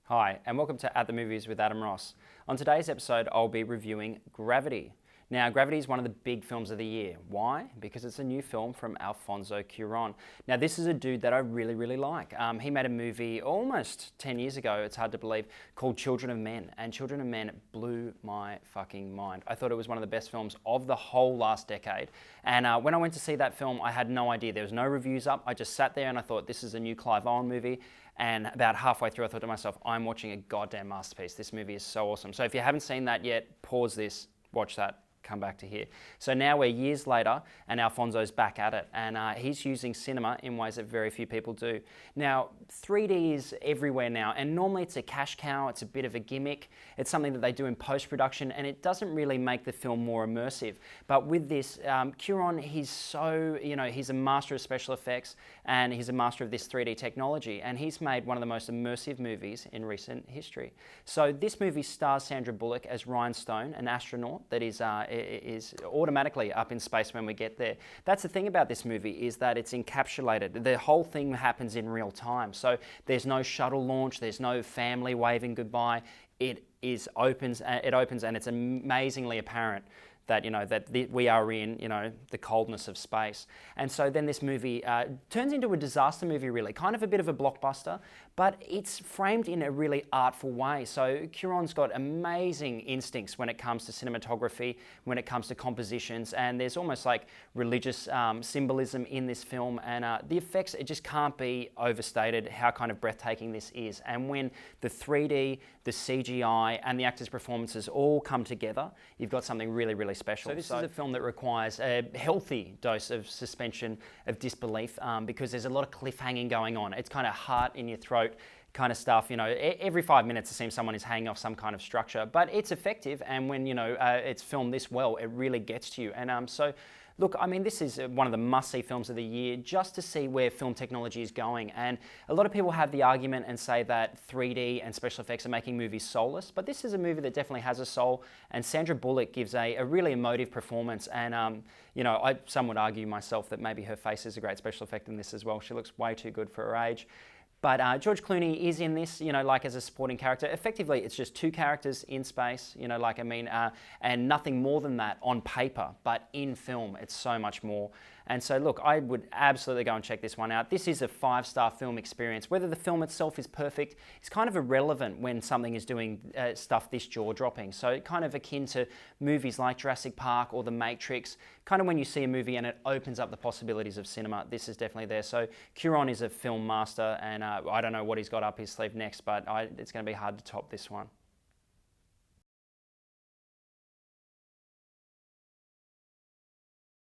Hi, and welcome to At the Movies with Adam Ross. On today's episode, I'll be reviewing Gravity. Now, Gravity is one of the big films of the year. Why? Because it's a new film from Alfonso Cuarón. Now, this is a dude that I really like. He made a movie almost 10 years ago, it's hard to believe, called Children of Men. And Children of Men blew my fucking mind. I thought it was one of the best films of the whole last decade. And when I went to see that film, I had no idea. There was no reviews up. I just sat there and I thought, this is a new Clive Owen movie. And about halfway through, I thought to myself, I'm watching a goddamn masterpiece. This movie is so awesome. So if you haven't seen that yet, pause this, watch that, come back to here. So now we're years later and Alfonso's back at it, and he's using cinema in ways that very few people do. Now, 3D is everywhere now, and normally it's a cash cow, it's a bit of a gimmick, it's something that they do in post-production, and it doesn't really make the film more immersive. But with this, Cuarón, he's a master of special effects, and he's a master of this 3D technology, and he's made one of the most immersive movies in recent history. So this movie stars Sandra Bullock as Ryan Stone, an astronaut that is automatically up in space when we get there. That's the thing about this movie, is that it's encapsulated. The whole thing happens in real time. So there's no shuttle launch, there's no family waving goodbye. It opens and it's amazingly apparent that we are in the coldness of space. And so then this movie turns into a disaster movie, really, kind of a bit of a blockbuster, but it's framed in a really artful way. So Cuarón's got amazing instincts when it comes to cinematography, when it comes to compositions, and there's almost like religious symbolism in this film, and the effects, it just can't be overstated how kind of breathtaking this is. And when the 3D, the CGI, and the actors' performances all come together, you've got something really special. So this is a film that requires a healthy dose of suspension of disbelief, because there's a lot of cliffhanging going on. It's kind of heart in your throat kind of stuff. Every 5 minutes it seems someone is hanging off some kind of structure, but it's effective, and when it's filmed this well, it really gets to you. And so look, I mean, this is one of the must-see films of the year, just to see where film technology is going. And a lot of people have the argument and say that 3D and special effects are making movies soulless, but this is a movie that definitely has a soul, and Sandra Bullock gives a really emotive performance. And some would argue myself that maybe her face is a great special effect in this as well. She looks way too good for her age. But George Clooney is in this, like as a supporting character. Effectively, it's just two characters in space, and nothing more than that on paper. But in film, it's so much more. And so, look, I would absolutely go and check this one out. This is a 5-star film experience. Whether the film itself is perfect, it's kind of irrelevant when something is doing stuff this jaw-dropping. So kind of akin to movies like Jurassic Park or The Matrix, kind of when you see a movie and it opens up the possibilities of cinema, this is definitely there. So Cuarón is a film master, and I don't know what he's got up his sleeve next, but it's going to be hard to top this one.